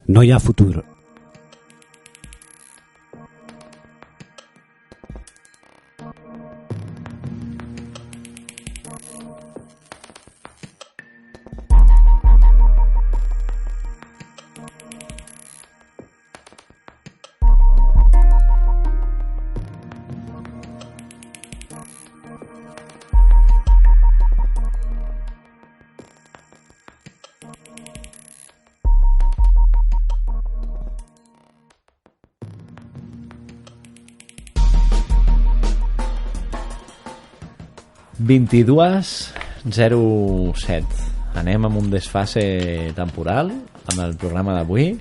No hi ha futur. (22:07). Anem amb un desfase temporal amb el programa d'avui.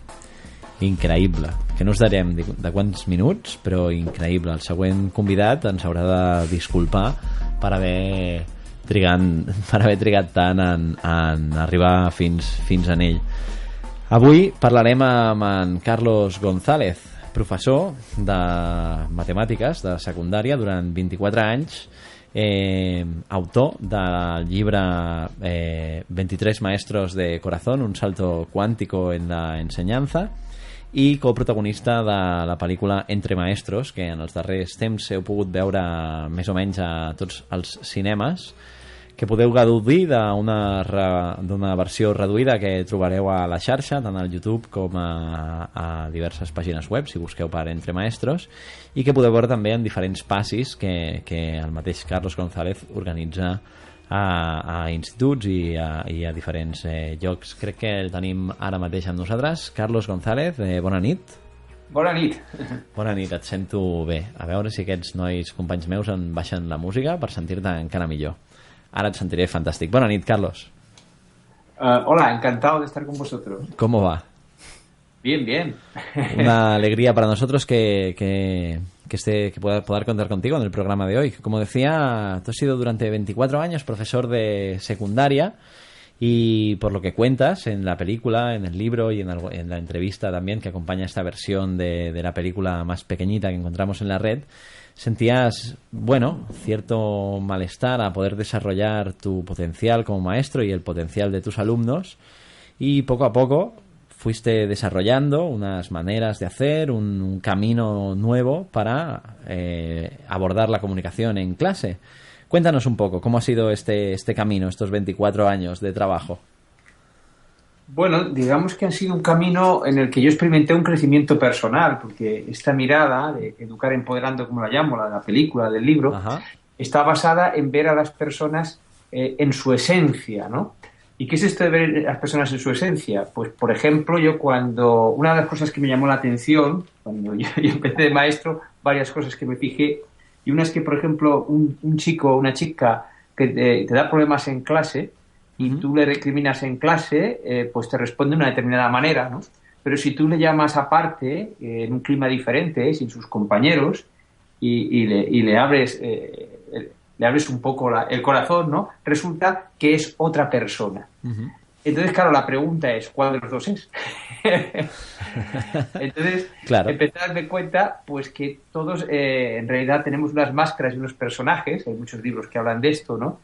Increïble, que no us darem de quants minuts, però increïble. El següent convidat ens haurà de disculpar per haver trigat tant en arribar fins a ell. Avui parlarem amb en Carlos González, professor de matemàtiques de secundària durant 24 anys, autor del llibre 23 maestros de corazón, un salto cuántico en la enseñanza, i coprotagonista de la pel·lícula Entre Maestros, que en els darrers temps heu pogut veure més o menys a tots els cinemes, que podeu gaudir d'una versió reduïda que trobareu a la xarxa, tant al YouTube com a diverses pàgines web, si busqueu per Entre Maestros, i que podeu veure també en diferents passis que el mateix Carlos González organitza a instituts i a diferents llocs. Crec que el tenim ara mateix amb nosaltres. Carlos González, bona nit. Bona nit. Bona nit, et sento bé. A veure si aquests nois companys meus em baixen la música per sentir-te encara millor. Ahora te sentiré fantástico. Buenas noches, Carlos. Hola, encantado de estar con vosotros. ¿Cómo va? Bien, bien. Una alegría para nosotros que poder contar contigo en el programa de hoy. Como decía, tú has sido durante 24 años profesor de secundaria y por lo que cuentas en la película, en el libro y en la entrevista también que acompaña esta versión de la película más pequeñita que encontramos en la red, sentías, cierto malestar a poder desarrollar tu potencial como maestro y el potencial de tus alumnos, y poco a poco fuiste desarrollando unas maneras de hacer, un camino nuevo para abordar la comunicación en clase. Cuéntanos un poco, ¿cómo ha sido este camino, estos 24 años de trabajo? Bueno, digamos que ha sido un camino en el que yo experimenté un crecimiento personal, porque esta mirada de Educar Empoderando, como la llamo, la película, del libro, Ajá. está basada en ver a las personas en su esencia, ¿no? ¿Y qué es esto de ver a las personas en su esencia? Pues, por ejemplo, una de las cosas que me llamó la atención, cuando yo empecé de maestro, varias cosas que me fijé, y una es que, por ejemplo, un chico o una chica que te da problemas en clase, y tú le recriminas en clase, pues te responde de una determinada manera, ¿no? Pero si tú le llamas aparte, en un clima diferente, sin sus compañeros, y le abres un poco el corazón, ¿no? Resulta que es otra persona. Uh-huh. Entonces, claro, la pregunta es, ¿cuál de los dos es? Entonces, claro. Empecé a darme cuenta, pues, que todos en realidad tenemos unas máscaras y unos personajes, hay muchos libros que hablan de esto, ¿no?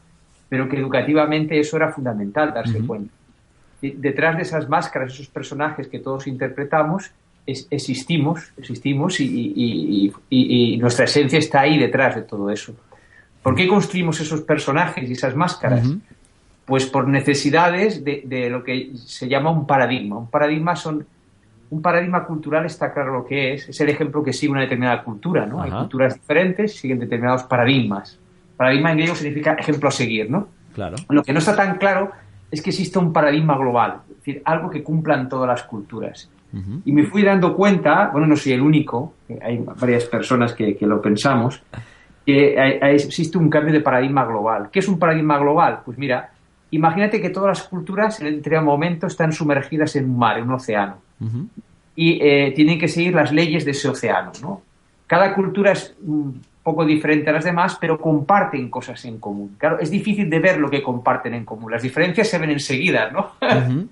Pero que educativamente eso era fundamental, darse cuenta. Y detrás de esas máscaras, esos personajes que todos interpretamos, existimos y nuestra esencia está ahí detrás de todo eso. ¿Por qué construimos esos personajes y esas máscaras? Uh-huh. Pues por necesidades de lo que se llama un paradigma. Un paradigma cultural, está claro lo que es el ejemplo que sigue una determinada cultura, ¿no? Uh-huh. Hay culturas diferentes, siguen determinados paradigmas. Paradigma en griego significa ejemplo a seguir, ¿no? Claro. Lo que no está tan claro es que existe un paradigma global, es decir, algo que cumplan todas las culturas. Uh-huh. Y me fui dando cuenta, no soy el único, hay varias personas que lo pensamos, que existe un cambio de paradigma global. ¿Qué es un paradigma global? Pues mira, imagínate que todas las culturas en determinado momento están sumergidas en un mar, en un océano. Uh-huh. Y tienen que seguir las leyes de ese océano, ¿no? Cada cultura es poco diferente a las demás, pero comparten cosas en común. Claro, es difícil de ver lo que comparten en común. Las diferencias se ven enseguida, ¿no? Uh-huh.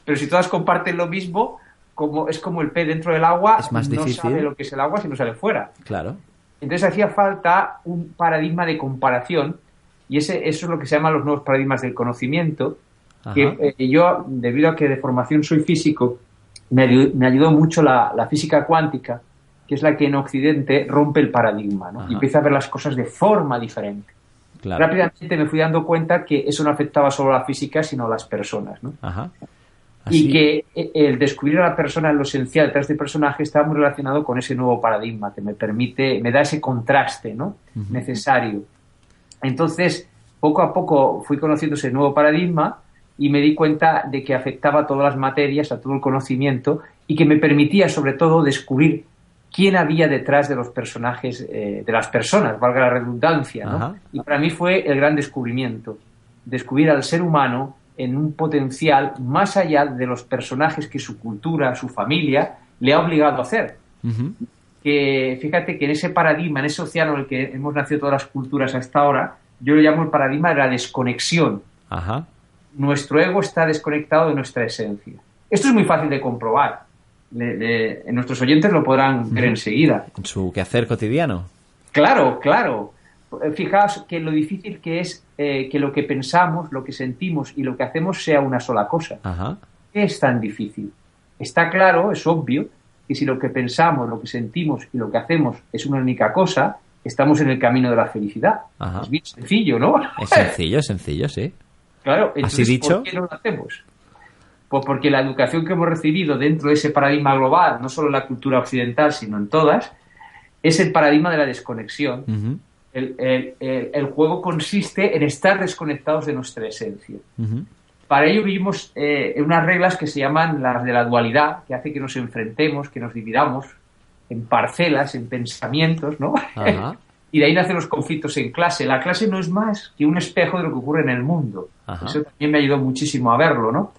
Pero si todas comparten lo mismo, es como el pez dentro del agua, es más difícil. No sabe lo que es el agua si no sale fuera. Claro. Entonces hacía falta un paradigma de comparación, y eso es lo que se llaman los nuevos paradigmas del conocimiento. Que, yo, debido a que de formación soy físico, me ayudó mucho la física cuántica, que es la que en Occidente rompe el paradigma, ¿no? Y empieza a ver las cosas de forma diferente. Claro. Rápidamente me fui dando cuenta que eso no afectaba solo a la física, sino a las personas, ¿no? Ajá. Y que el descubrir a la persona en lo esencial detrás del personaje está muy relacionado con ese nuevo paradigma que me da ese contraste, ¿no? Necesario. Entonces, poco a poco fui conociendo ese nuevo paradigma y me di cuenta de que afectaba a todas las materias, a todo el conocimiento, y que me permitía, sobre todo, descubrir quién había detrás de los personajes, de las personas, valga la redundancia, ¿no? Ajá. Y para mí fue el gran descubrimiento, descubrir al ser humano en un potencial más allá de los personajes que su cultura, su familia, le ha obligado a hacer. Que fíjate que en ese paradigma, en ese océano en el que hemos nacido todas las culturas hasta ahora, yo lo llamo el paradigma de la desconexión. Ajá. Nuestro ego está desconectado de nuestra esencia. Esto es muy fácil de comprobar. Nuestros oyentes lo podrán ver enseguida. ¿En su quehacer cotidiano? Claro, claro. Fijaos que lo difícil que es que lo que pensamos, lo que sentimos y lo que hacemos sea una sola cosa. Ajá. ¿Qué es tan difícil? Está claro, es obvio, que si lo que pensamos, lo que sentimos y lo que hacemos es una única cosa, estamos en el camino de la felicidad. Ajá. Es bien sencillo, ¿no? Es sencillo, sí. Claro, entonces, ¿así dicho? ¿por qué no lo hacemos? Pues porque la educación que hemos recibido dentro de ese paradigma global, no solo en la cultura occidental, sino en todas, es el paradigma de la desconexión. El juego consiste en estar desconectados de nuestra esencia. Para ello vivimos en unas reglas que se llaman las de la dualidad, que hace que nos enfrentemos, que nos dividamos en parcelas, en pensamientos, ¿no? Ajá. Y de ahí nacen los conflictos en clase. La clase no es más que un espejo de lo que ocurre en el mundo. Ajá. Eso también me ayudó muchísimo a verlo, ¿no?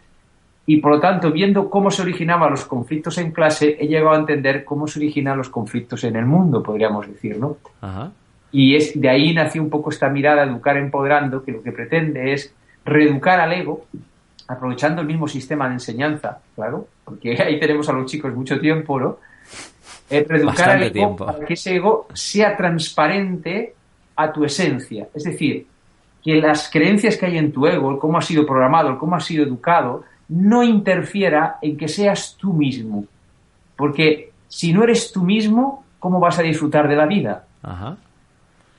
Y por lo tanto, viendo cómo se originaban los conflictos en clase, he llegado a entender cómo se originan los conflictos en el mundo, podríamos decir, ¿no? Ajá. Y de ahí nació un poco esta mirada Educar Empoderando, que lo que pretende es reeducar al ego, aprovechando el mismo sistema de enseñanza, claro, porque ahí tenemos a los chicos mucho tiempo, ¿no? Reeducar bastante al ego tiempo para que ese ego sea transparente a tu esencia. Es decir, que las creencias que hay en tu ego, el cómo has sido programado, el cómo has sido educado, no interfiera en que seas tú mismo. Porque si no eres tú mismo, ¿cómo vas a disfrutar de la vida? Ajá.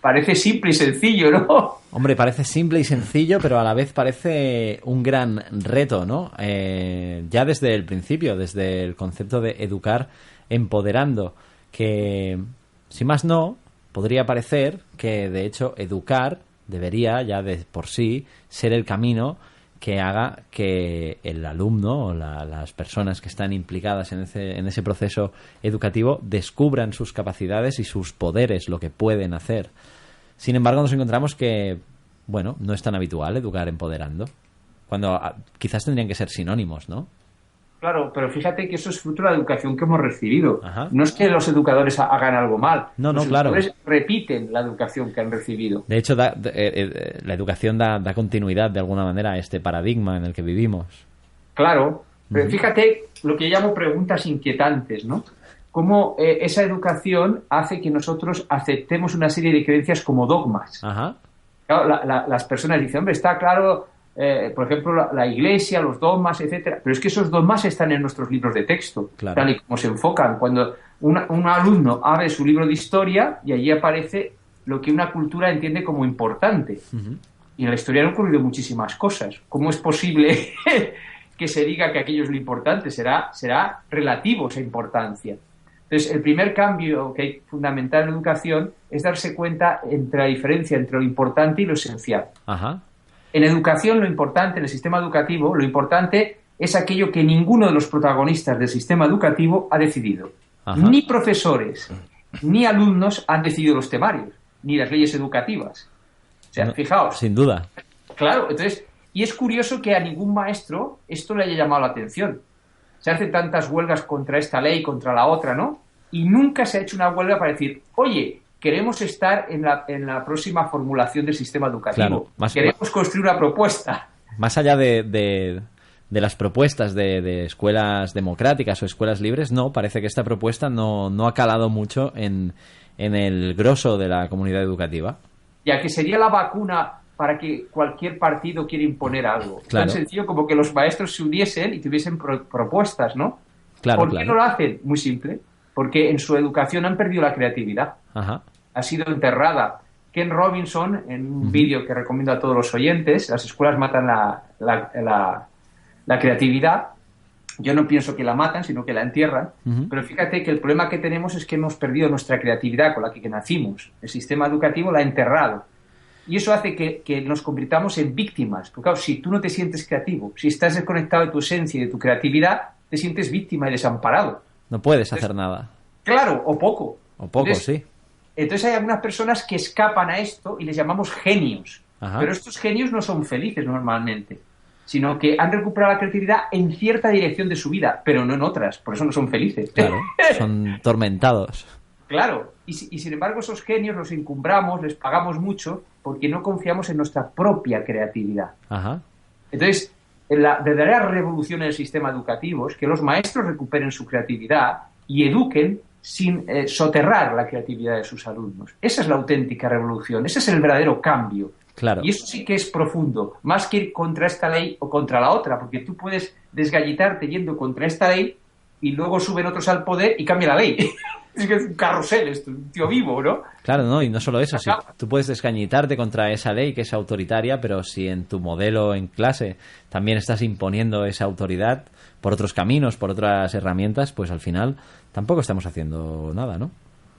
Parece simple y sencillo, ¿no? Hombre, parece simple y sencillo, pero a la vez parece un gran reto, ¿no? Ya desde el principio, desde el concepto de educar empoderando, que, si más no, podría parecer que, de hecho, educar debería, ya de por sí, ser el camino que haga que el alumno o las personas que están implicadas en ese proceso educativo descubran sus capacidades y sus poderes, lo que pueden hacer. Sin embargo, nos encontramos que, bueno, no es tan habitual educar empoderando, cuando quizás tendrían que ser sinónimos, ¿no? Claro, pero fíjate que eso es fruto de la educación que hemos recibido. Ajá. No es que los educadores hagan algo mal. No, los claro. educadores repiten la educación que han recibido. De hecho, la educación da continuidad de alguna manera a este paradigma en el que vivimos. Claro, pero fíjate lo que yo llamo preguntas inquietantes, ¿no? Cómo esa educación hace que nosotros aceptemos una serie de creencias como dogmas. Ajá. Claro, las personas dicen, hombre, está claro, por ejemplo, la iglesia, los dogmas, etcétera, pero es que esos dogmas están en nuestros libros de texto, claro, tal y como se enfocan. Cuando un alumno abre su libro de historia y allí aparece lo que una cultura entiende como importante. Y en la historia han ocurrido muchísimas cosas. ¿Cómo es posible que se diga que aquello es lo importante? Será relativo esa importancia. Entonces, el primer cambio que hay fundamental en la educación es darse cuenta entre la diferencia entre lo importante y lo esencial. Ajá. En educación, lo importante, en el sistema educativo, lo importante es aquello que ninguno de los protagonistas del sistema educativo ha decidido. Ajá. Ni profesores, ni alumnos han decidido los temarios, ni las leyes educativas. O sea, fijaos. Sin duda. Claro, entonces, y es curioso que a ningún maestro esto le haya llamado la atención. Se hacen tantas huelgas contra esta ley, contra la otra, ¿no? Y nunca se ha hecho una huelga para decir, oye, queremos estar en la próxima formulación del sistema educativo. Claro, queremos construir una propuesta. Más allá de las propuestas de escuelas democráticas o escuelas libres, no, parece que esta propuesta no ha calado mucho en el grosso de la comunidad educativa. Ya que sería la vacuna para que cualquier partido quiera imponer algo. Claro. Tan sencillo como que los maestros se uniesen y tuviesen propuestas, ¿no? Claro, ¿Por qué no lo hacen? Muy simple. Porque en su educación han perdido la creatividad. Ajá. Ha sido enterrada. Ken Robinson, en un vídeo que recomiendo a todos los oyentes, las escuelas matan la creatividad. Yo no pienso que la matan, sino que la entierran. Pero fíjate que el problema que tenemos es que hemos perdido nuestra creatividad con la que nacimos. El sistema educativo la ha enterrado. Y eso hace que nos convirtamos en víctimas. Porque claro, si tú no te sientes creativo, si estás desconectado de tu esencia y de tu creatividad, te sientes víctima y desamparado. No puedes hacer nada. Claro, o poco. O poco, Entonces, sí. Entonces hay algunas personas que escapan a esto y les llamamos genios. Ajá. Pero estos genios no son felices normalmente, sino que han recuperado la creatividad en cierta dirección de su vida, pero no en otras. Por eso no son felices. Claro, son tormentados. Claro, y sin embargo esos genios los encumbramos, les pagamos mucho porque no confiamos en nuestra propia creatividad. Ajá. Entonces, la verdadera revolución en el sistema educativo es que los maestros recuperen su creatividad y eduquen sin soterrar la creatividad de sus alumnos. Esa es la auténtica revolución, ese es el verdadero cambio. Claro. Y eso sí que es profundo, más que ir contra esta ley o contra la otra, porque tú puedes desgallitarte yendo contra esta ley y luego suben otros al poder y cambia la ley. Es que es un carrusel, esto, un tío vivo, ¿no? Claro, no, y no solo eso, sí, tú puedes desgañitarte contra esa ley que es autoritaria, pero si en tu modelo en clase también estás imponiendo esa autoridad por otros caminos, por otras herramientas, pues al final tampoco estamos haciendo nada, ¿no?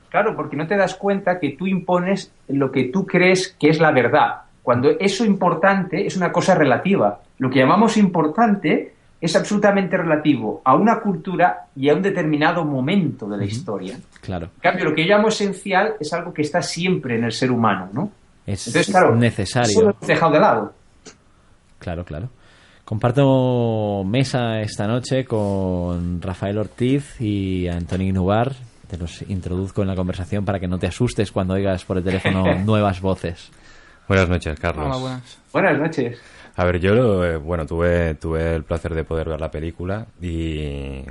Claro, porque no te das cuenta que tú impones lo que tú crees que es la verdad, cuando eso importante es una cosa relativa. Lo que llamamos importante es absolutamente relativo a una cultura y a un determinado momento de la historia. Claro. En cambio, lo que yo llamo esencial es algo que está siempre en el ser humano, ¿no? Entonces, claro, necesario. Eso lo hemos dejado de lado. Claro, claro. Comparto mesa esta noche con Rafael Ortiz y Antoni Nubar. Te los introduzco en la conversación para que no te asustes cuando oigas por el teléfono nuevas voces. Buenas noches, Carlos. Hola, buenas. Buenas noches. A ver, yo tuve el placer de poder ver la película y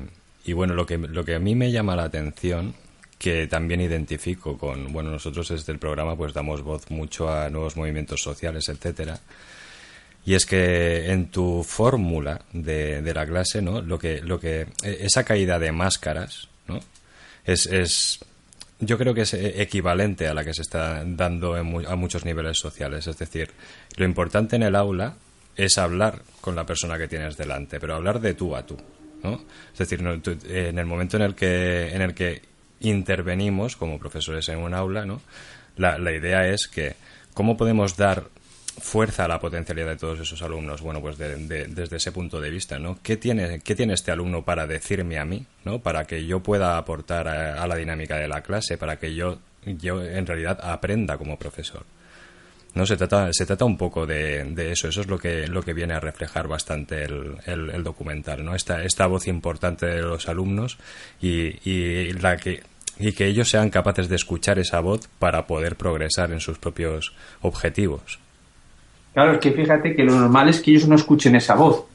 bueno, lo que a mí me llama la atención, que también identifico con, bueno, nosotros desde el programa pues damos voz mucho a nuevos movimientos sociales, etcétera, y es que en tu fórmula de la clase, ¿no? Esa caída de máscaras, ¿no? Yo creo que es equivalente a la que se está dando a muchos niveles sociales. Es decir, lo importante en el aula es hablar con la persona que tienes delante, pero hablar de tú a tú, ¿no? Es decir, en el momento en el que intervenimos como profesores en un aula, ¿no? La idea es que cómo podemos dar fuerza a la potencialidad de todos esos alumnos. Bueno, pues desde ese punto de vista, ¿no? ¿Qué tiene este alumno para decirme a mí, ¿no? Para que yo pueda aportar a la dinámica de la clase, para que yo en realidad aprenda como profesor. No se trata un poco de eso. Eso es lo que viene a reflejar bastante el documental, ¿no? Esta voz importante de los alumnos y que ellos sean capaces de escuchar esa voz para poder progresar en sus propios objetivos. Claro, es que fíjate que lo normal es que ellos no escuchen esa voz,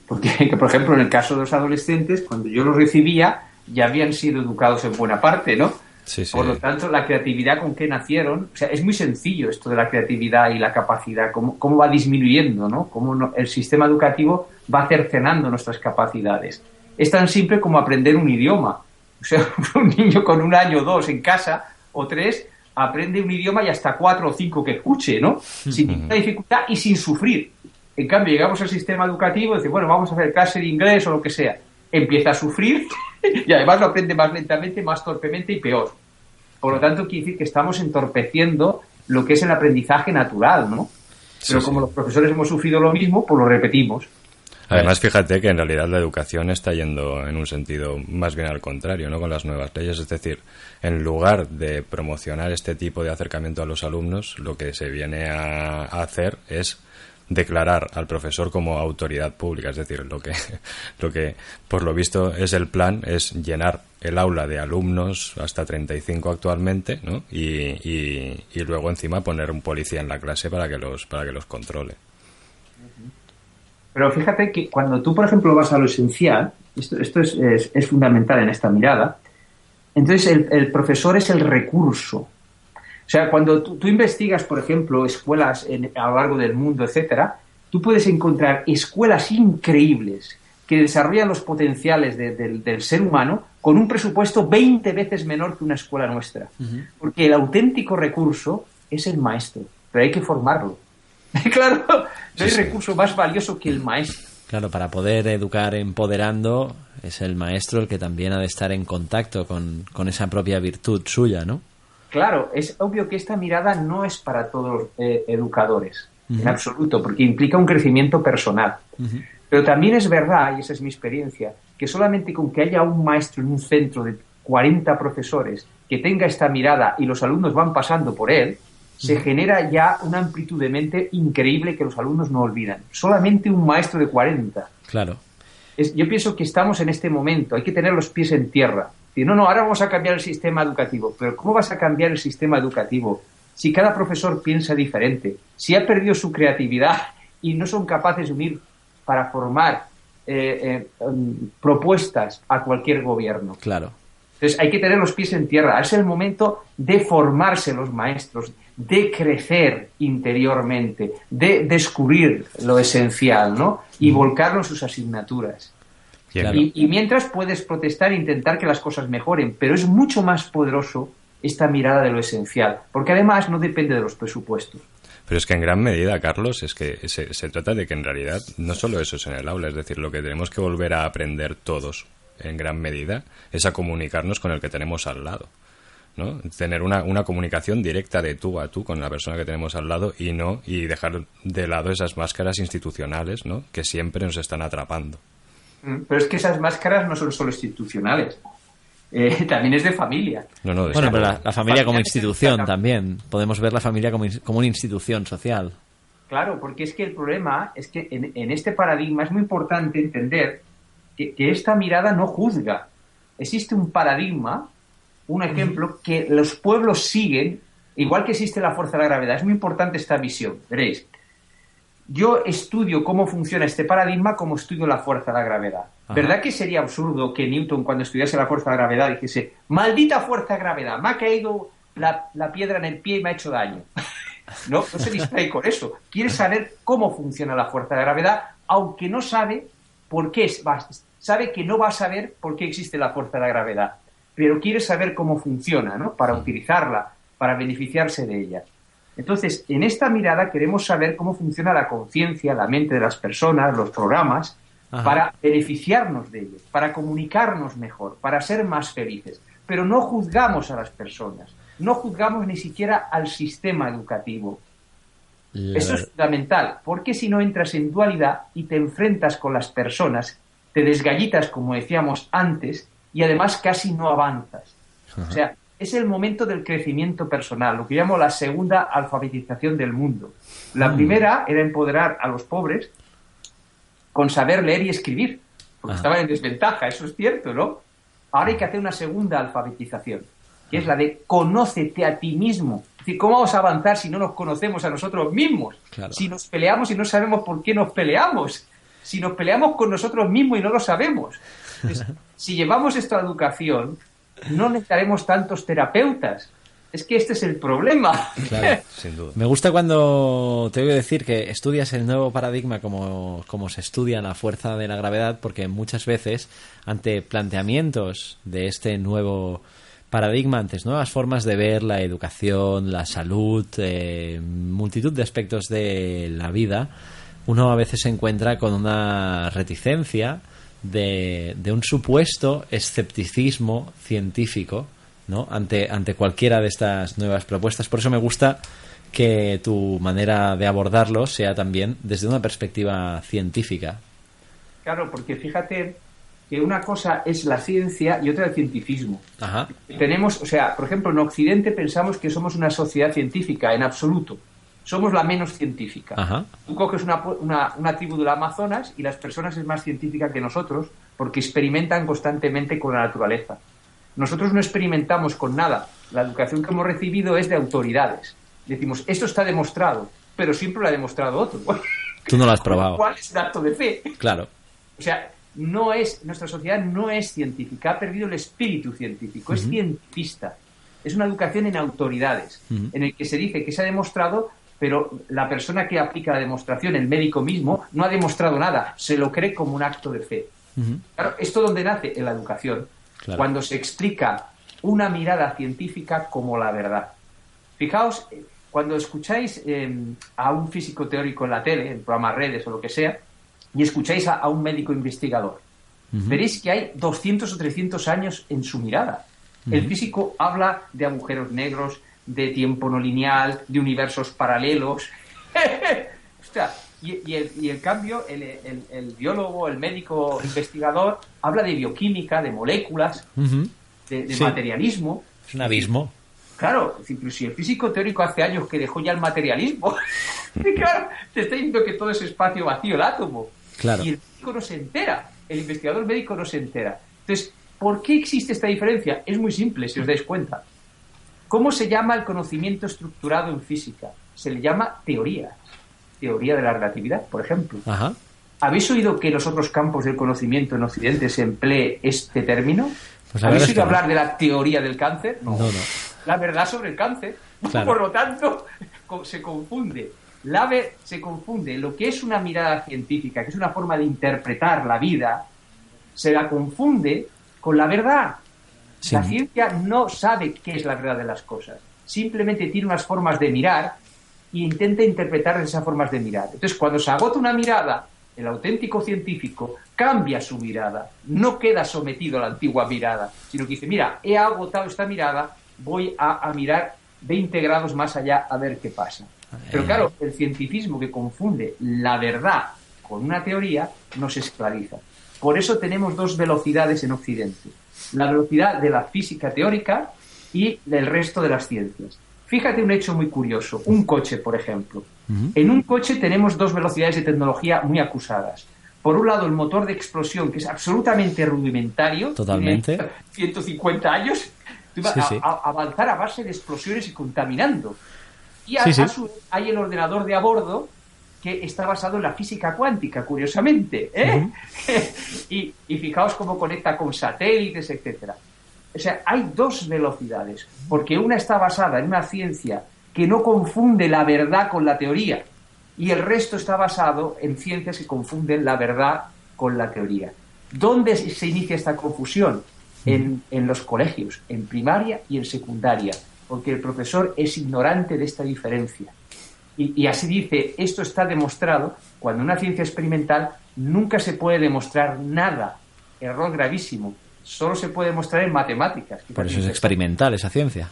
porque, por ejemplo, en el caso de los adolescentes, cuando yo los recibía, ya habían sido educados en buena parte, ¿no? Sí, sí. Por lo tanto, la creatividad con que nacieron, o sea, es muy sencillo esto de la creatividad y la capacidad, cómo va disminuyendo, ¿no? Cómo el sistema educativo va cercenando nuestras capacidades. Es tan simple como aprender un idioma. O sea, un niño con 1 año o 2 en casa, o 3, aprende un idioma y hasta 4 o 5 que escuche, ¿no? Sin ninguna dificultad y sin sufrir. En cambio, llegamos al sistema educativo y dice, bueno, vamos a hacer clase de inglés o lo que sea. Empieza a sufrir y además lo aprende más lentamente, más torpemente y peor. Por lo tanto, quiere decir que estamos entorpeciendo lo que es el aprendizaje natural, ¿no? Pero como los profesores hemos sufrido lo mismo, pues lo repetimos. Además, fíjate que en realidad la educación está yendo en un sentido más bien al contrario, ¿no? Con las nuevas leyes. Es decir, en lugar de promocionar este tipo de acercamiento a los alumnos, lo que se viene a hacer es declarar al profesor como autoridad pública. Es decir, lo que por lo visto es el plan es llenar el aula de alumnos hasta 35 actualmente, ¿no? Y luego encima poner un policía en la clase para que los controle. Pero fíjate que cuando tú, por ejemplo, vas a lo esencial, esto es fundamental en esta mirada, entonces el profesor es el recurso. O sea, cuando tú investigas, por ejemplo, escuelas a lo largo del mundo, etcétera, tú puedes encontrar escuelas increíbles que desarrollan los potenciales del ser humano con un presupuesto 20 veces menor que una escuela nuestra. Porque el auténtico recurso es el maestro, pero hay que formarlo. Claro, no hay recurso más valioso que el maestro. Claro, para poder educar empoderando, es el maestro el que también ha de estar en contacto con esa propia virtud suya, ¿no? Claro, es obvio que esta mirada no es para todos los educadores, en absoluto, porque implica un crecimiento personal. Pero también es verdad, y esa es mi experiencia, que solamente con que haya un maestro en un centro de 40 profesores que tenga esta mirada y los alumnos van pasando por él, se genera ya una amplitud de mente increíble que los alumnos no olvidan. Solamente un maestro de 40. Claro. Yo pienso que estamos en este momento, hay que tener los pies en tierra. No, ahora vamos a cambiar el sistema educativo. Pero ¿cómo vas a cambiar el sistema educativo si cada profesor piensa diferente? Si ha perdido su creatividad y no son capaces de unir para formar propuestas a cualquier gobierno. Claro. Entonces hay que tener los pies en tierra. Es el momento de formarse los maestros, de crecer interiormente, de descubrir lo esencial, ¿no? Y volcarlo en sus asignaturas. Claro. Y mientras puedes protestar e intentar que las cosas mejoren, pero es mucho más poderoso esta mirada de lo esencial, porque además no depende de los presupuestos. Pero es que en gran medida, Carlos, es que se trata de que en realidad no solo eso es en el aula, es decir, lo que tenemos que volver a aprender todos, en gran medida, es a comunicarnos con el que tenemos al lado, ¿no? Tener una comunicación directa de tú a tú con la persona que tenemos al lado y dejar de lado esas máscaras institucionales, ¿no? Que siempre nos están atrapando. Pero es que esas máscaras no son solo institucionales. También es de familia. Bueno, pero la familia como institución también. Podemos ver la familia como una institución social. Claro, porque es que el problema es que en este paradigma es muy importante entender que esta mirada no juzga. Existe un paradigma, un ejemplo, que los pueblos siguen, igual que existe la fuerza de la gravedad. Es muy importante esta visión. Veréis, yo estudio cómo funciona este paradigma como estudio la fuerza de la gravedad. Ajá. ¿Verdad que sería absurdo que Newton, cuando estudiase la fuerza de la gravedad, dijese: maldita fuerza de gravedad, me ha caído la piedra en el pie y me ha hecho daño? No se distrae con eso. Quiere saber cómo funciona la fuerza de gravedad, aunque no sabe por qué. Sabe que no va a saber por qué existe la fuerza de la gravedad, pero quiere saber cómo funciona, ¿no? Para utilizarla, para beneficiarse de ella. Entonces, en esta mirada queremos saber cómo funciona la conciencia, la mente de las personas, los programas, ajá, para beneficiarnos de ellos, para comunicarnos mejor, para ser más felices. Pero no juzgamos a las personas, no juzgamos ni siquiera al sistema educativo. Eso es fundamental, porque si no entras en dualidad y te enfrentas con las personas, te desgallitas, como decíamos antes, y además casi no avanzas. Ajá. O sea, es el momento del crecimiento personal, lo que llamo la segunda alfabetización del mundo. La primera era empoderar a los pobres con saber leer y escribir, porque estaban en desventaja, eso es cierto, ¿no? Ahora hay que hacer una segunda alfabetización, que es la de conócete a ti mismo. Es decir, ¿cómo vamos a avanzar si no nos conocemos a nosotros mismos? Claro. Si nos peleamos y no sabemos por qué nos peleamos. Si nos peleamos con nosotros mismos y no lo sabemos. Entonces, si llevamos esto a educación, no necesitaremos tantos terapeutas. Es que este es el problema. Claro, sin duda. Me gusta cuando te oigo decir que estudias el nuevo paradigma como se estudia la fuerza de la gravedad, porque muchas veces, ante planteamientos de este nuevo paradigma, ante nuevas formas de ver la educación, la salud, multitud de aspectos de la vida, uno a veces se encuentra con una reticencia de un supuesto escepticismo científico, ¿no? ante cualquiera de estas nuevas propuestas. Por eso me gusta que tu manera de abordarlo sea también desde una perspectiva científica. Claro, porque fíjate que una cosa es la ciencia y otra el cientificismo. Ajá. Tenemos, o sea, por ejemplo, en Occidente pensamos que somos una sociedad científica, en absoluto. Somos la menos científica. Ajá. Tú coges una tribu del Amazonas y las personas es más científica que nosotros porque experimentan constantemente con la naturaleza. Nosotros no experimentamos con nada. La educación que hemos recibido es de autoridades. Decimos, esto está demostrado, pero siempre lo ha demostrado otro. Tú no lo has probado. ¿Cuál es el acto de fe? Claro. O sea, nuestra sociedad no es científica, ha perdido el espíritu científico, es cientifista. Es una educación en autoridades, en el que se dice que se ha demostrado, pero la persona que aplica la demostración, el médico mismo, no ha demostrado nada, se lo cree como un acto de fe. Claro, esto donde nace en la educación, cuando se explica una mirada científica como la verdad. Fijaos, cuando escucháis a un físico teórico en la tele, en programas redes o lo que sea, y escucháis a un médico investigador, veréis que hay 200 o 300 años en su mirada. El físico habla de agujeros negros, de tiempo no lineal, de universos paralelos. Ostras, y en cambio, el biólogo, el médico investigador, habla de bioquímica, de moléculas, de materialismo. Es un abismo. Claro, pero si el físico teórico hace años que dejó ya el materialismo, claro, te está diciendo que todo es espacio vacío, el átomo. Claro. Y el médico no se entera, el investigador médico no se entera. Entonces, ¿por qué existe esta diferencia? Es muy simple, si os dais cuenta. ¿Cómo se llama el conocimiento estructurado en física? Se le llama teoría. Teoría de la relatividad, por ejemplo. Ajá. ¿Habéis oído que en los otros campos del conocimiento en Occidente se emplee este término? Pues ¿Habéis oído hablar de la teoría del cáncer? No. La verdad sobre el cáncer. Claro. Por lo tanto, se confunde. Se confunde lo que es una mirada científica, que es una forma de interpretar la vida, se la confunde con la verdad. Sí. La ciencia no sabe qué es la verdad de las cosas. Simplemente tiene unas formas de mirar e intenta interpretar esas formas de mirar. Entonces, cuando se agota una mirada, el auténtico científico cambia su mirada. No queda sometido a la antigua mirada, sino que dice, mira, he agotado esta mirada, voy a mirar 20 grados más allá a ver qué pasa. Pero claro, el cientificismo que confunde la verdad con una teoría no se esclaviza. Por eso tenemos dos velocidades en Occidente. La velocidad de la física teórica y del resto de las ciencias. Fíjate un hecho muy curioso. Un coche, por ejemplo. En un coche tenemos dos velocidades de tecnología muy acusadas. Por un lado, el motor de explosión, que es absolutamente rudimentario. Totalmente. Tiene 150 años. A avanzar a base de explosiones y contaminando. Y a su vez hay el ordenador de a bordo, que está basado en la física cuántica, curiosamente. Y fijaos cómo conecta con satélites, etcétera. O sea, hay dos velocidades, porque una está basada en una ciencia que no confunde la verdad con la teoría, y el resto está basado en ciencias que confunden la verdad con la teoría. ¿Dónde se inicia esta confusión? En los colegios, en primaria y en secundaria, porque el profesor es ignorante de esta diferencia. Y así dice, esto está demostrado, cuando en una ciencia experimental nunca se puede demostrar nada. Error gravísimo. Solo se puede demostrar en matemáticas. Por eso es experimental esa ciencia.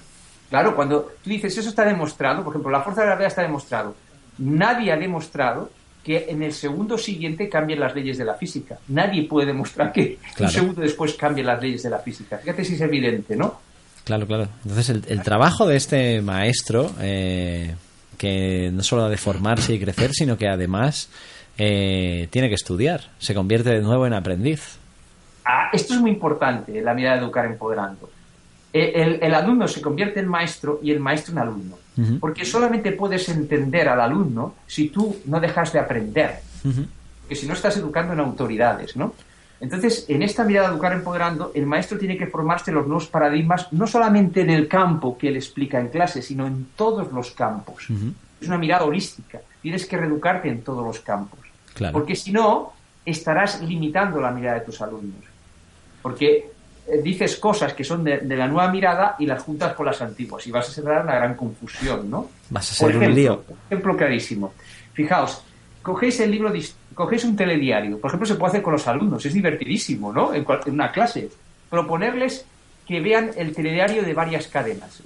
Claro, cuando tú dices, eso está demostrado, por ejemplo, la fuerza de la gravedad está demostrado. Nadie ha demostrado que en el segundo siguiente cambien las leyes de la física. Nadie puede demostrar que un segundo después cambien las leyes de la física. Fíjate si es evidente, ¿no? Claro. Entonces, el trabajo de este maestro, que no solo ha de formarse y crecer, sino que además tiene que estudiar. Se convierte de nuevo en aprendiz. Esto es muy importante, la mirada de Educar Empoderando. El alumno se convierte en maestro y el maestro en alumno. Porque solamente puedes entender al alumno si tú no dejas de aprender. Porque si no estás educando en autoridades, ¿no? Entonces, en esta mirada de Educar Empoderando, el maestro tiene que formarse los nuevos paradigmas, no solamente en el campo que él explica en clase, sino en todos los campos. Es una mirada holística. Tienes que reeducarte en todos los campos. Claro. Porque si no, estarás limitando la mirada de tus alumnos. Porque dices cosas que son de la nueva mirada y las juntas con las antiguas. Y vas a generar una gran confusión, ¿no? Vas a ser un lío. Un ejemplo clarísimo. Fijaos, cogéis un telediario. Por ejemplo, se puede hacer con los alumnos. Es divertidísimo, ¿no? En una clase. Proponerles que vean el telediario de varias cadenas.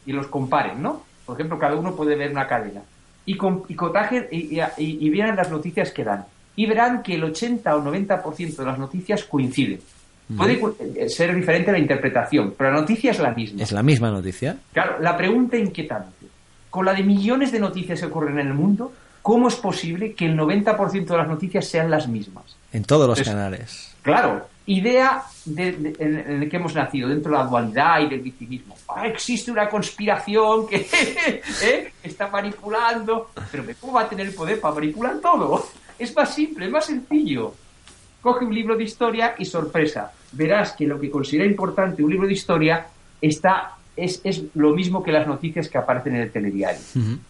Y los comparen, ¿no? Por ejemplo, cada uno puede ver una cadena. Y vean las noticias que dan. Y verán que el 80 o 90% de las noticias coinciden. Puede ser diferente la interpretación, pero la noticia es la misma. ¿Es la misma noticia? Claro, la pregunta inquietante. Con la de millones de noticias que ocurren en el mundo, ¿cómo es posible que el 90% de las noticias sean las mismas? En todos los canales. Claro, idea en la que hemos nacido, dentro de la dualidad y del victimismo. Existe una conspiración que está manipulando. Pero ¿cómo va a tener el poder para manipular todo? Es más simple, es más sencillo. Coge un libro de historia y sorpresa. Verás que lo que considera importante un libro de historia es lo mismo que las noticias que aparecen en el telediario.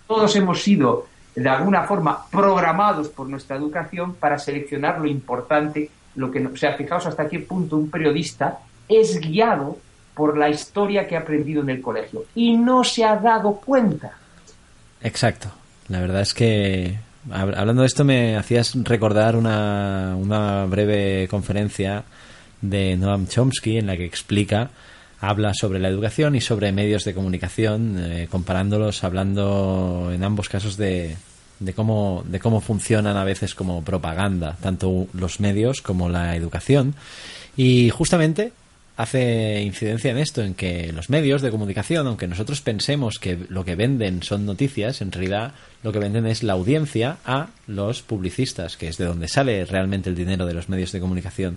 Todos hemos sido, de alguna forma, programados por nuestra educación para seleccionar lo importante lo que no, o sea, fijaos hasta qué punto un periodista es guiado por la historia que ha aprendido en el colegio y no se ha dado cuenta. Exacto. La verdad es que, hablando de esto, me hacías recordar una breve conferencia de Noam Chomsky en la que habla sobre la educación y sobre medios de comunicación, comparándolos, hablando en ambos casos de cómo funcionan a veces como propaganda, tanto los medios como la educación. Y justamente hace incidencia en esto, en que los medios de comunicación, aunque nosotros pensemos que lo que venden son noticias, en realidad lo que venden es la audiencia a los publicistas, que es de donde sale realmente el dinero de los medios de comunicación.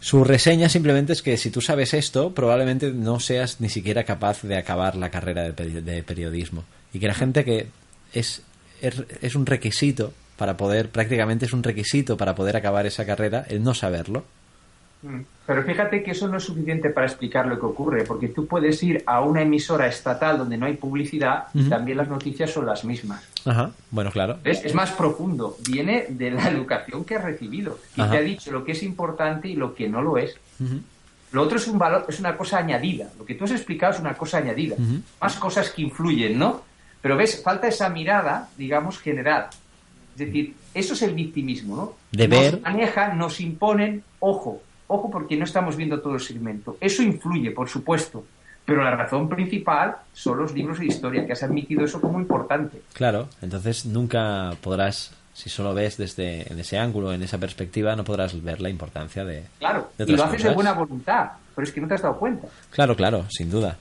Su reseña simplemente es que si tú sabes esto, probablemente no seas ni siquiera capaz de acabar la carrera de periodismo. Y que la gente que es un requisito para poder, prácticamente es un requisito para poder acabar esa carrera, el no saberlo. Pero fíjate que eso no es suficiente para explicar lo que ocurre, porque tú puedes ir a una emisora estatal donde no hay publicidad y también las noticias son las mismas. Ajá, bueno, claro. Es más profundo, viene de la educación que has recibido y te ha dicho lo que es importante y lo que no lo es. Lo otro es un valor, es una cosa añadida. Lo que tú has explicado es una cosa añadida. Más cosas que influyen, ¿no? Pero ves, falta esa mirada, digamos, general. Es decir, eso es el victimismo, ¿no? De ver. Nos manejan, nos imponen, ojo porque no estamos viendo todo el segmento. Eso influye, por supuesto, pero la razón principal son los libros de historia, que has admitido eso como importante. Claro, entonces nunca podrás, si solo ves desde en ese ángulo, en esa perspectiva, no podrás ver la importancia de Claro, de y lo otras haces cosas. de buena voluntad, pero es que no te has dado cuenta. Claro, sin duda.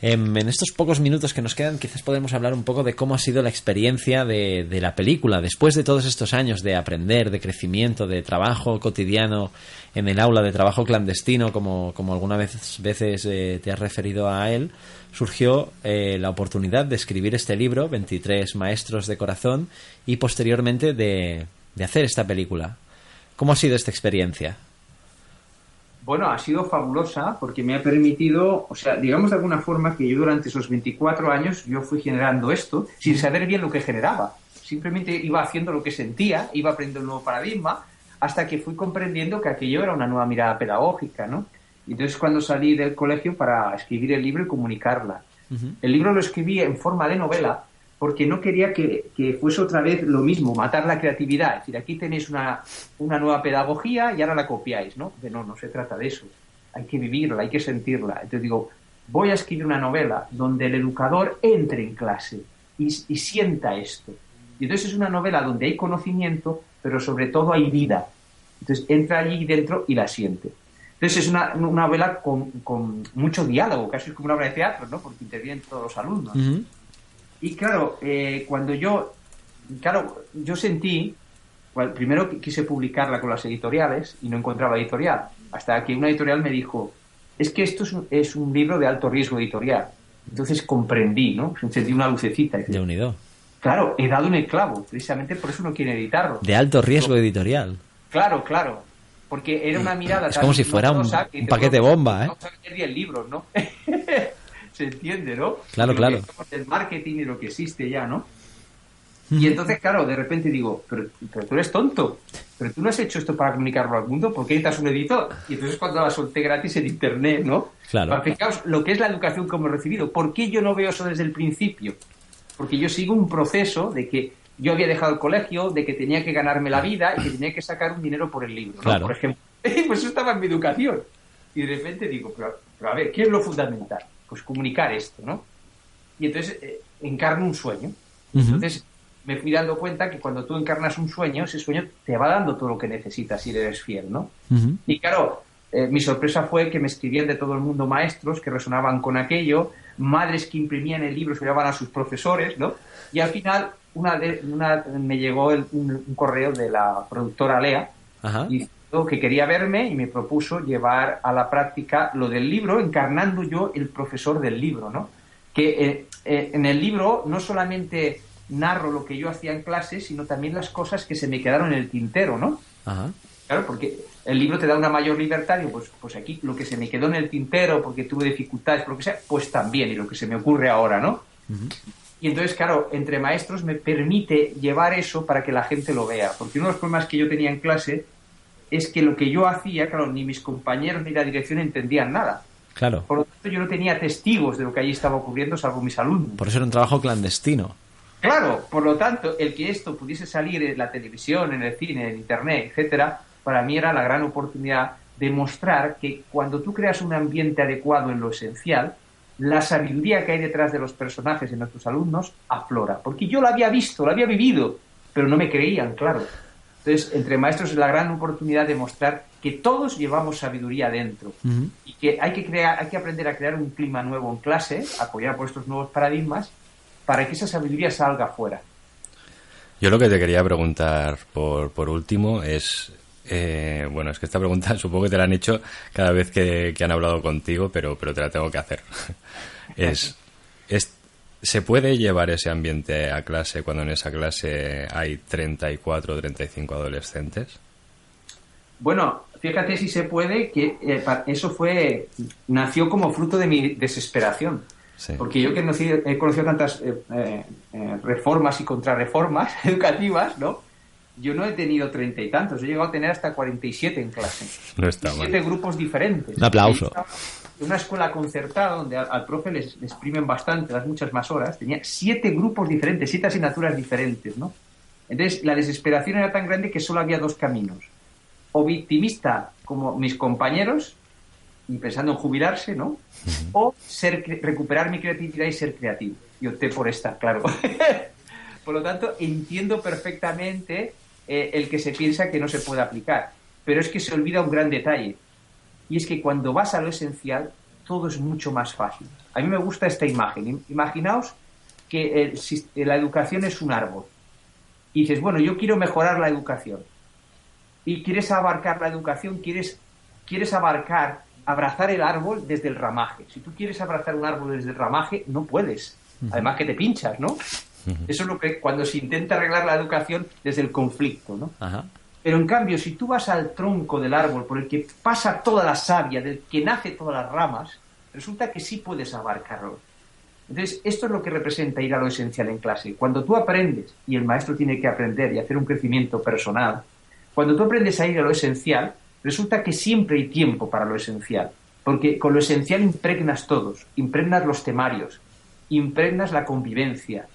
En estos pocos minutos que nos quedan, quizás podemos hablar un poco de cómo ha sido la experiencia de la película, después de todos estos años de aprender, de crecimiento, de trabajo cotidiano en el aula, de trabajo clandestino, como algunas veces te has referido a él, surgió la oportunidad de escribir este libro, 23 maestros de corazón, y posteriormente de hacer esta película. ¿Cómo ha sido esta experiencia? Bueno, ha sido fabulosa porque me ha permitido, o sea, digamos de alguna forma que yo durante esos 24 años yo fui generando esto sin saber bien lo que generaba. Simplemente iba haciendo lo que sentía, iba aprendiendo un nuevo paradigma hasta que fui comprendiendo que aquello era una nueva mirada pedagógica, ¿no? Y entonces cuando salí del colegio para escribir el libro y comunicarla. El libro lo escribí en forma de novela porque no quería que fuese otra vez lo mismo, matar la creatividad. Es decir, aquí tenéis una nueva pedagogía y ahora la copiáis, ¿no? No se trata de eso. Hay que vivirla, hay que sentirla. Entonces digo, voy a escribir una novela donde el educador entre en clase y sienta esto. Y entonces es una novela donde hay conocimiento, pero sobre todo hay vida. Entonces entra allí dentro y la siente. Entonces es una novela con mucho diálogo, casi como una obra de teatro, ¿no? Porque intervienen todos los alumnos. Y claro, cuando yo sentí, bueno, primero quise publicarla con las editoriales y no encontraba editorial, hasta que una editorial me dijo, es que esto es un libro de alto riesgo editorial. Entonces comprendí, ¿no? Sentí una lucecita. De unido. Claro, he dado en el clavo, precisamente por eso no quieren editarlo. De alto riesgo editorial. Claro, porque era una mirada es como si fuera un paquete bomba, ¿eh? Vamos a vender 10 libros, ¿no? Se entiende, ¿no? Claro. El marketing y lo que existe ya, ¿no? Y entonces, claro, de repente digo, pero tú eres tonto, pero tú no has hecho esto para comunicarlo al mundo, ¿por qué necesitas un editor? Y entonces cuando la solté gratis en internet, ¿no? Claro. Fijaos lo que es la educación que hemos recibido. ¿Por qué yo no veo eso desde el principio? Porque yo sigo un proceso de que yo había dejado el colegio, de que tenía que ganarme la vida y que tenía que sacar un dinero por el libro, ¿no? Claro. Por ejemplo. Pues eso estaba en mi educación. Y de repente digo, pero a ver, ¿qué es lo fundamental? Pues comunicar esto, ¿no? Y entonces encarno un sueño. Entonces me fui dando cuenta que cuando tú encarnas un sueño, ese sueño te va dando todo lo que necesitas si eres fiel, ¿no? Y claro, mi sorpresa fue que me escribían de todo el mundo maestros que resonaban con aquello, madres que imprimían el libro y se lo llevaban a sus profesores, ¿no? Y al final me llegó un correo de la productora Lea diciendo que quería verme y me propuso llevar a la práctica lo del libro, encarnando yo el profesor del libro, ¿no? Que en el libro no solamente narro lo que yo hacía en clase, sino también las cosas que se me quedaron en el tintero, ¿no? Claro, porque el libro te da una mayor libertad, y pues aquí lo que se me quedó en el tintero porque tuve dificultades, por lo que sea, pues también, y lo que se me ocurre ahora, ¿no? Y entonces, claro, entre maestros me permite llevar eso para que la gente lo vea, porque uno de los problemas que yo tenía en clase es que lo que yo hacía, claro, ni mis compañeros ni la dirección entendían nada. Claro. Por lo tanto, yo no tenía testigos de lo que allí estaba ocurriendo, salvo mis alumnos. Por eso era un trabajo clandestino. Claro, por lo tanto, el que esto pudiese salir en la televisión, en el cine, en internet, etcétera, para mí era la gran oportunidad de mostrar que cuando tú creas un ambiente adecuado en lo esencial, la sabiduría que hay detrás de los personajes de nuestros alumnos aflora. Porque yo lo había visto, lo había vivido, pero no me creían, claro. Entonces, entre maestros es la gran oportunidad de mostrar que todos llevamos sabiduría dentro y que hay que aprender a crear un clima nuevo en clase, apoyado por estos nuevos paradigmas, para que esa sabiduría salga fuera. Yo lo que te quería preguntar por último es, bueno, es que esta pregunta supongo que te la han hecho cada vez que han hablado contigo, pero te la tengo que hacer. ¿Se puede llevar ese ambiente a clase cuando en esa clase hay 34 o 35 adolescentes? Bueno, fíjate si se puede, que eso nació como fruto de mi desesperación. Sí. Porque yo que he conocido tantas reformas y contrarreformas educativas, ¿no? Yo no he tenido 30 y tantos, he llegado a tener hasta 47 en clase. No está mal. 7 grupos diferentes. Un aplauso. En una escuela concertada donde al profe les exprimen bastante, las muchas más horas, tenía 7 grupos diferentes, 7 asignaturas diferentes, ¿no? Entonces, la desesperación era tan grande que solo había 2 caminos. O victimista, como mis compañeros, y pensando en jubilarse, ¿no? O recuperar mi creatividad y ser creativo. Y opté por esta, claro. Por lo tanto, entiendo perfectamente el que se piensa que no se puede aplicar. Pero es que se olvida un gran detalle. Y es que cuando vas a lo esencial, todo es mucho más fácil. A mí me gusta esta imagen. Imaginaos que la educación es un árbol. Y dices, bueno, yo quiero mejorar la educación. Y quieres abarcar la educación, quieres abrazar el árbol desde el ramaje. Si tú quieres abrazar un árbol desde el ramaje, no puedes. Además que te pinchas, ¿no? Eso es lo que cuando se intenta arreglar la educación desde el conflicto, ¿no? Ajá. Pero en cambio, si tú vas al tronco del árbol por el que pasa toda la savia, del que nace todas las ramas, resulta que sí puedes abarcarlo. Entonces, esto es lo que representa ir a lo esencial en clase. Cuando tú aprendes, y el maestro tiene que aprender y hacer un crecimiento personal, cuando tú aprendes a ir a lo esencial, resulta que siempre hay tiempo para lo esencial. Porque con lo esencial impregnas todos, impregnas los temarios, impregnas la convivencia.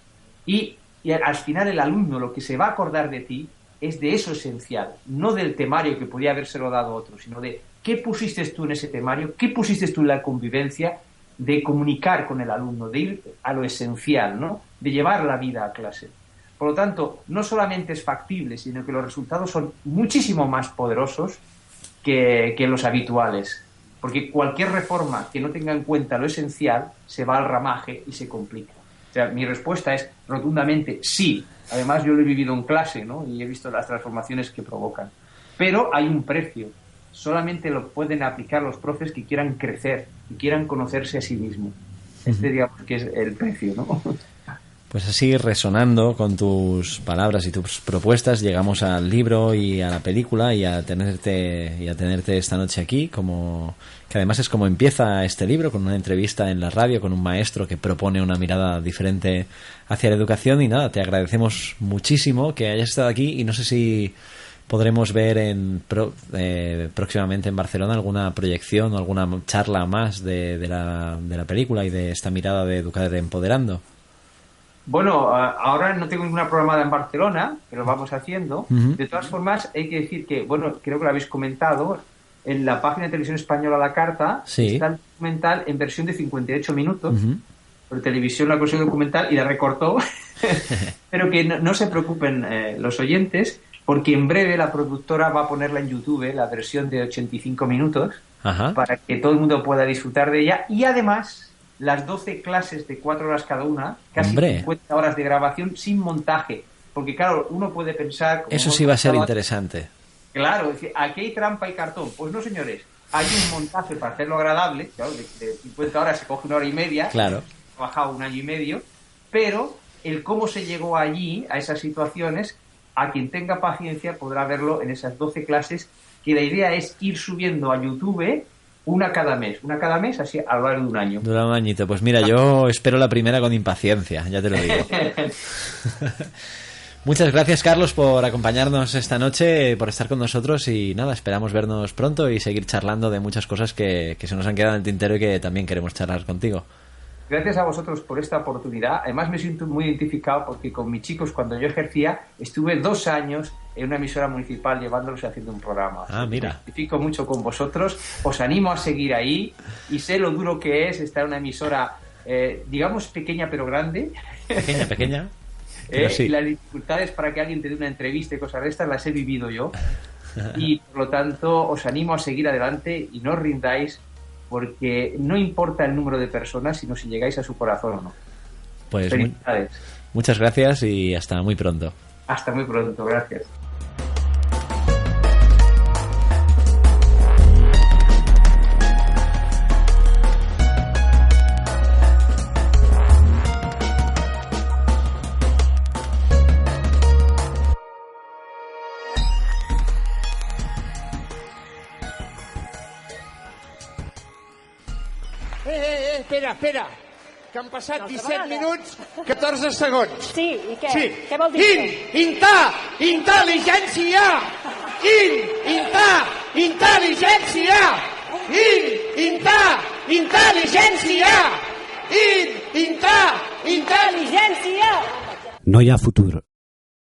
Y al final el alumno lo que se va a acordar de ti es de eso esencial, no del temario que podía habérselo dado otro, sino de qué pusiste tú en ese temario, qué pusiste tú en la convivencia, de comunicar con el alumno, de ir a lo esencial, ¿no? De llevar la vida a clase. Por lo tanto, no solamente es factible, sino que los resultados son muchísimo más poderosos que los habituales. Porque cualquier reforma que no tenga en cuenta lo esencial se va al ramaje y se complica. O sea, mi respuesta es rotundamente sí. Además, yo lo he vivido en clase, ¿no? Y he visto las transformaciones que provocan. Pero hay un precio. Solamente lo pueden aplicar los profes que quieran crecer, que quieran conocerse a sí mismos. Digamos, que es el precio, ¿no? Pues así, resonando con tus palabras y tus propuestas, llegamos al libro y a la película y a tenerte esta noche aquí, que además es como empieza este libro, con una entrevista en la radio con un maestro que propone una mirada diferente hacia la educación. Y nada, te agradecemos muchísimo que hayas estado aquí y no sé si podremos ver próximamente en Barcelona alguna proyección o alguna charla más de la película y de esta mirada de Educar Empoderando. Bueno, ahora no tengo ninguna programada en Barcelona, pero vamos haciendo. De todas formas, hay que decir que, bueno, creo que lo habéis comentado, en la página de Televisión Española La Carta está el documental en versión de 58 minutos. Por televisión la consiguió documental y la recortó. Pero que no se preocupen los oyentes, porque en breve la productora va a ponerla en YouTube, la versión de 85 minutos, para que todo el mundo pueda disfrutar de ella. Y además, las 12 clases de 4 horas cada una, casi 50 horas de grabación sin montaje. Porque claro, uno puede pensar... Eso sí va a ser interesante. Claro, es decir, aquí hay trampa y cartón. Pues no, señores, hay un montaje para hacerlo agradable. Claro, de 50 horas se coge 1 hora y media. Claro. He trabajado 1 año y medio. Pero el cómo se llegó allí, a esas situaciones, a quien tenga paciencia podrá verlo en esas 12 clases, que la idea es ir subiendo a YouTube una cada mes, así a lo largo de un año. Dura un añito. Pues mira, yo espero la primera con impaciencia, ya te lo digo. Muchas gracias, Carlos, por acompañarnos esta noche, por estar con nosotros y nada, esperamos vernos pronto y seguir charlando de muchas cosas que se nos han quedado en el tintero y que también queremos charlar contigo. Gracias a vosotros por esta oportunidad. Además me siento muy identificado porque con mis chicos, cuando yo ejercía, estuve 2 años en una emisora municipal llevándolos y haciendo un programa. Mira. Me identifico mucho con vosotros, os animo a seguir ahí y sé lo duro que es estar en una emisora, digamos, pequeña pero grande. Pequeña. Sí. Y las dificultades para que alguien te dé una entrevista y cosas de estas las he vivido yo. Y por lo tanto os animo a seguir adelante y no os rindáis, porque no importa el número de personas, sino si llegáis a su corazón o no. Pues felicidades. Muchas gracias y hasta muy pronto. Hasta muy pronto, gracias. Espera, que han passat 17 minuts, 14 segons. Sí, i què? Sí. Què vol dir? Intel·ligència! Intel·ligència! Intel·ligència! No hi ha futur